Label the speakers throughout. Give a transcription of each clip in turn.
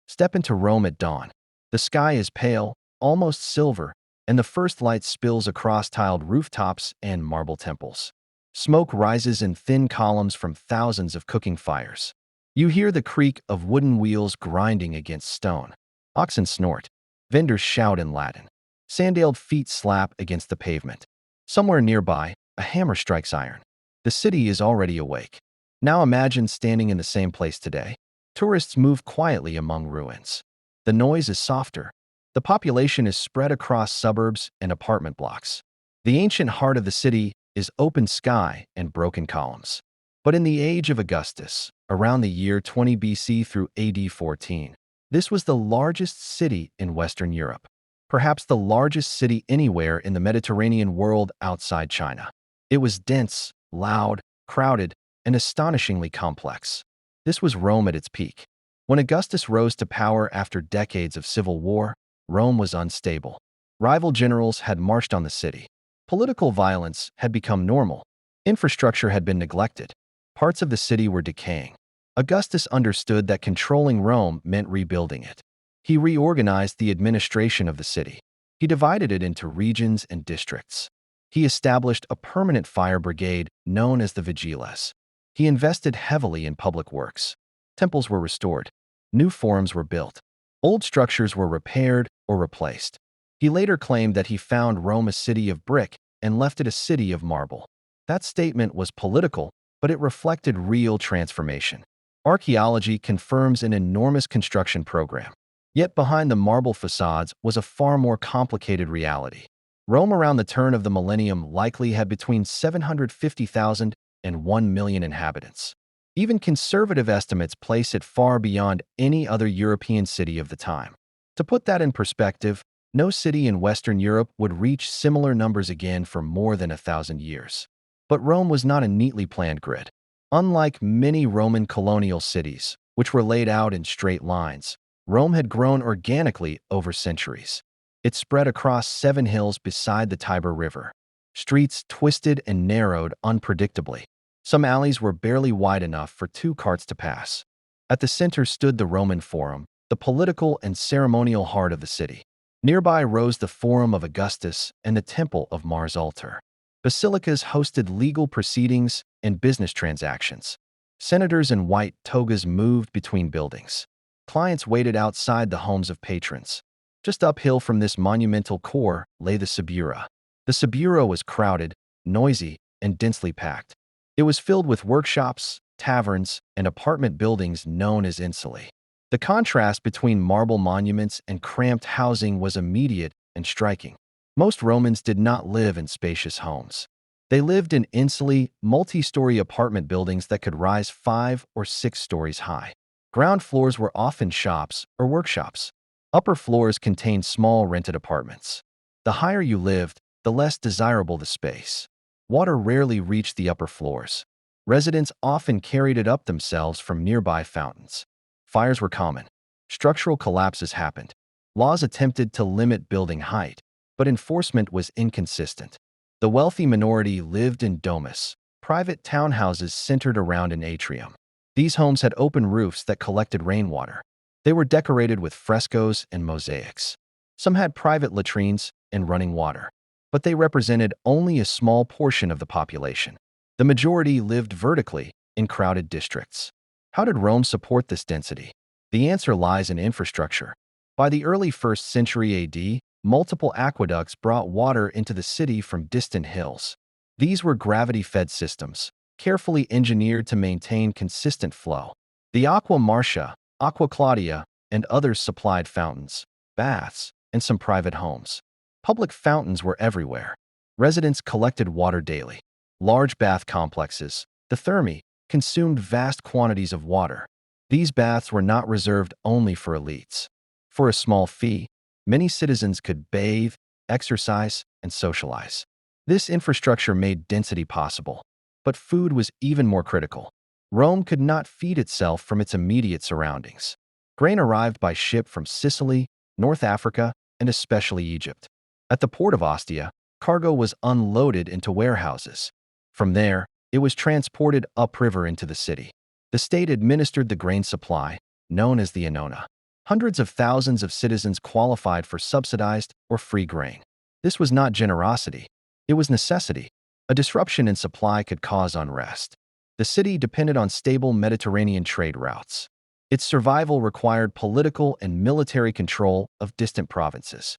Speaker 1: Step into Rome at dawn. The sky is pale, almost silver, and the first light spills across tiled rooftops and marble temples. Smoke rises in thin columns from thousands of cooking fires. You hear the creak of wooden wheels grinding against stone. Oxen snort. Vendors shout in Latin. Sandaled feet slap against the pavement. Somewhere nearby, a hammer strikes iron. The city is already awake. Now imagine standing in the same place today. Tourists move quietly among ruins. The noise is softer. The population is spread across suburbs and apartment blocks. The ancient heart of the city is open sky and broken columns. But in the age of Augustus, around the year 20 BC through AD 14, this was the largest city in Western Europe, perhaps the largest city anywhere in the Mediterranean world outside China. It was dense, loud, crowded, and astonishingly complex. This was Rome at its peak. When Augustus rose to power after decades of civil war, Rome was unstable. Rival generals had marched on the city. Political violence had become normal. Infrastructure had been neglected. Parts of the city were decaying. Augustus understood that controlling Rome meant rebuilding it. He reorganized the administration of the city. He divided it into regions and districts. He established a permanent fire brigade known as the Vigiles. He invested heavily in public works. Temples were restored. New forums were built. Old structures were repaired or replaced. He later claimed that he found Rome a city of brick and left it a city of marble. That statement was political, but it reflected real transformation. Archaeology confirms an enormous construction program. Yet behind the marble facades was a far more complicated reality. Rome around the turn of the millennium likely had between 750,000 and 1 million inhabitants. Even conservative estimates place it far beyond any other European city of the time. To put that in perspective, no city in Western Europe would reach similar numbers again for more than 1,000 years. But Rome was not a neatly planned grid. Unlike many Roman colonial cities, which were laid out in straight lines, Rome had grown organically over centuries. It spread across 7 hills beside the Tiber River. Streets twisted and narrowed unpredictably. Some alleys were barely wide enough for 2 carts to pass. At the center stood the Roman Forum, the political and ceremonial heart of the city. Nearby rose the Forum of Augustus and the Temple of Mars Altar. Basilicas hosted legal proceedings and business transactions. Senators in white togas moved between buildings. Clients waited outside the homes of patrons. Just uphill from this monumental core lay the Subura. The Subura was crowded, noisy, and densely packed. It was filled with workshops, taverns, and apartment buildings known as insulae. The contrast between marble monuments and cramped housing was immediate and striking. Most Romans did not live in spacious homes. They lived in insulae, multi-story apartment buildings that could rise 5 or 6 stories high. Ground floors were often shops or workshops. Upper floors contained small rented apartments. The higher you lived, the less desirable the space. Water rarely reached the upper floors. Residents often carried it up themselves from nearby fountains. Fires were common. Structural collapses happened. Laws attempted to limit building height, but enforcement was inconsistent. The wealthy minority lived in domus, private townhouses centered around an atrium. These homes had open roofs that collected rainwater. They were decorated with frescoes and mosaics. Some had private latrines and running water, but they represented only a small portion of the population. The majority lived vertically in crowded districts. How did Rome support this density? The answer lies in infrastructure. By the early 1st century AD, multiple aqueducts brought water into the city from distant hills. These were gravity-fed systems, carefully engineered to maintain consistent flow. The Aqua Marcia, Aqua Claudia, and others supplied fountains, baths, and some private homes. Public fountains were everywhere. Residents collected water daily. Large bath complexes, the thermae, consumed vast quantities of water. These baths were not reserved only for elites. For a small fee, many citizens could bathe, exercise, and socialize. This infrastructure made density possible. But food was even more critical. Rome could not feed itself from its immediate surroundings. Grain arrived by ship from Sicily, North Africa, and especially Egypt. At the port of Ostia, cargo was unloaded into warehouses. From there, it was transported upriver into the city. The state administered the grain supply, known as the annona. Hundreds of thousands of citizens qualified for subsidized or free grain. This was not generosity, it was necessity. A disruption in supply could cause unrest. The city depended on stable Mediterranean trade routes. Its survival required political and military control of distant provinces.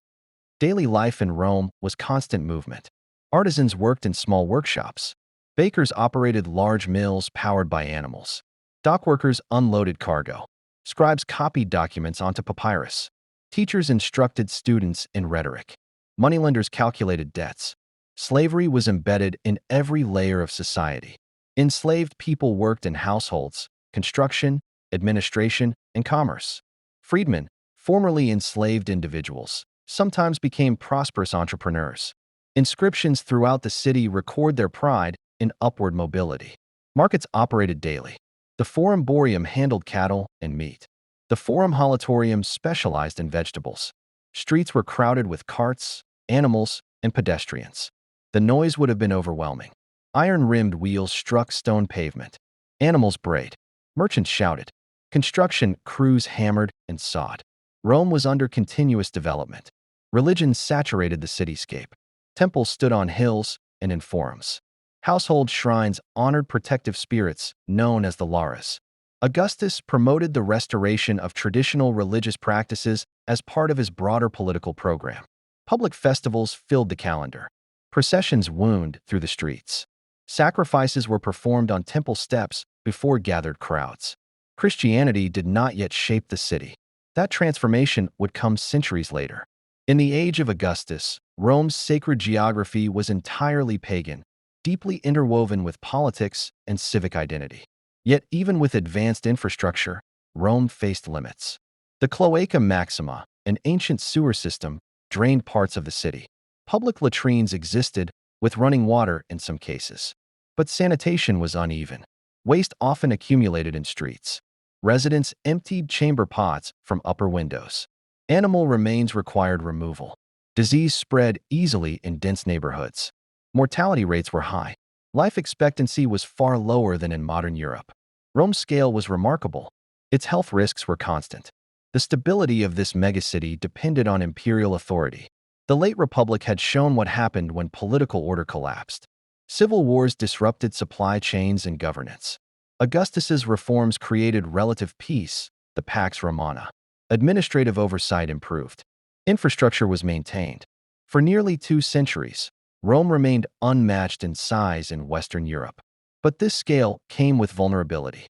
Speaker 1: Daily life in Rome was constant movement. Artisans worked in small workshops. Bakers operated large mills powered by animals. Dockworkers unloaded cargo. Scribes copied documents onto papyrus. Teachers instructed students in rhetoric. Moneylenders calculated debts. Slavery was embedded in every layer of society. Enslaved people worked in households, construction, administration, and commerce. Freedmen, formerly enslaved individuals, sometimes became prosperous entrepreneurs. Inscriptions throughout the city record their pride in upward mobility. Markets operated daily. The Forum Boreum handled cattle and meat. The Forum Holatorium specialized in vegetables. Streets were crowded with carts, animals, and pedestrians. The noise would have been overwhelming. Iron-rimmed wheels struck stone pavement. Animals brayed. Merchants shouted. Construction crews hammered and sawed. Rome was under continuous development. Religion saturated the cityscape. Temples stood on hills and in forums. Household shrines honored protective spirits known as the Lares. Augustus promoted the restoration of traditional religious practices as part of his broader political program. Public festivals filled the calendar. Processions wound through the streets. Sacrifices were performed on temple steps before gathered crowds. Christianity did not yet shape the city. That transformation would come centuries later. In the age of Augustus, Rome's sacred geography was entirely pagan, deeply interwoven with politics and civic identity. Yet even with advanced infrastructure, Rome faced limits. The Cloaca Maxima, an ancient sewer system, drained parts of the city. Public latrines existed, with running water in some cases. But sanitation was uneven. Waste often accumulated in streets. Residents emptied chamber pots from upper windows. Animal remains required removal. Disease spread easily in dense neighborhoods. Mortality rates were high. Life expectancy was far lower than in modern Europe. Rome's scale was remarkable. Its health risks were constant. The stability of this megacity depended on imperial authority. The late Republic had shown what happened when political order collapsed. Civil wars disrupted supply chains and governance. Augustus's reforms created relative peace, the Pax Romana. Administrative oversight improved. Infrastructure was maintained. For nearly 2 centuries, Rome remained unmatched in size in Western Europe. But this scale came with vulnerability.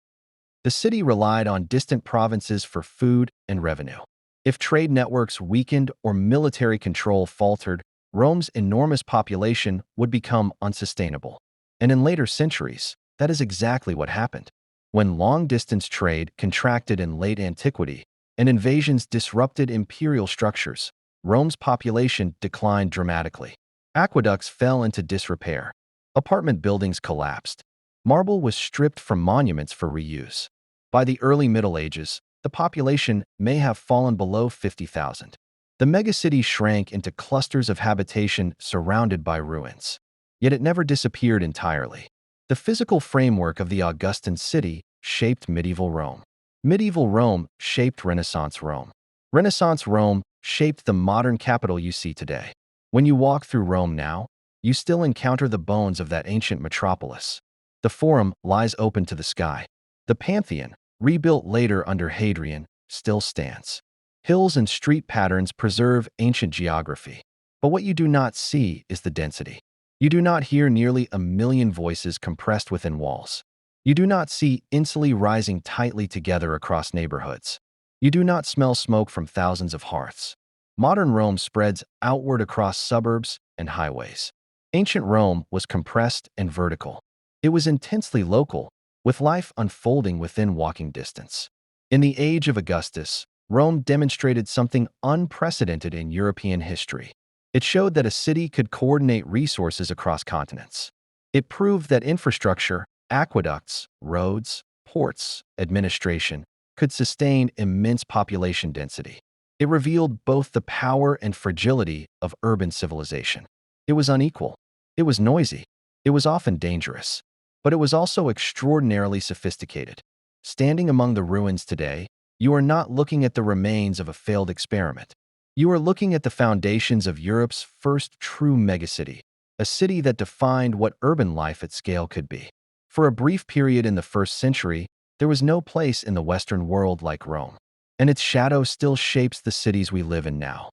Speaker 1: The city relied on distant provinces for food and revenue. If trade networks weakened or military control faltered, Rome's enormous population would become unsustainable. And in later centuries, that is exactly what happened. When long-distance trade contracted in late antiquity and invasions disrupted imperial structures, Rome's population declined dramatically. Aqueducts fell into disrepair. Apartment buildings collapsed. Marble was stripped from monuments for reuse. By the early Middle Ages, the population may have fallen below 50,000. The megacity shrank into clusters of habitation surrounded by ruins. Yet it never disappeared entirely. The physical framework of the Augustan city shaped medieval Rome. Medieval Rome shaped Renaissance Rome. Renaissance Rome shaped the modern capital you see today. When you walk through Rome now, you still encounter the bones of that ancient metropolis. The Forum lies open to the sky. The Pantheon, rebuilt later under Hadrian, still stands. Hills and street patterns preserve ancient geography. But what you do not see is the density. You do not hear nearly 1 million voices compressed within walls. You do not see insulae rising tightly together across neighborhoods. You do not smell smoke from thousands of hearths. Modern Rome spreads outward across suburbs and highways. Ancient Rome was compressed and vertical. It was intensely local, with life unfolding within walking distance. In the age of Augustus, Rome demonstrated something unprecedented in European history. It showed that a city could coordinate resources across continents. It proved that infrastructure, aqueducts, roads, ports, administration, could sustain immense population density. It revealed both the power and fragility of urban civilization. It was unequal. It was noisy. It was often dangerous. But it was also extraordinarily sophisticated. Standing among the ruins today, You are not looking at the remains of a failed experiment. You are looking at the foundations of Europe's first true megacity, a city that defined what urban life at scale could be. For a brief period in the 1st century, there was no place in the Western world like Rome, and its shadow still shapes the cities we live in now.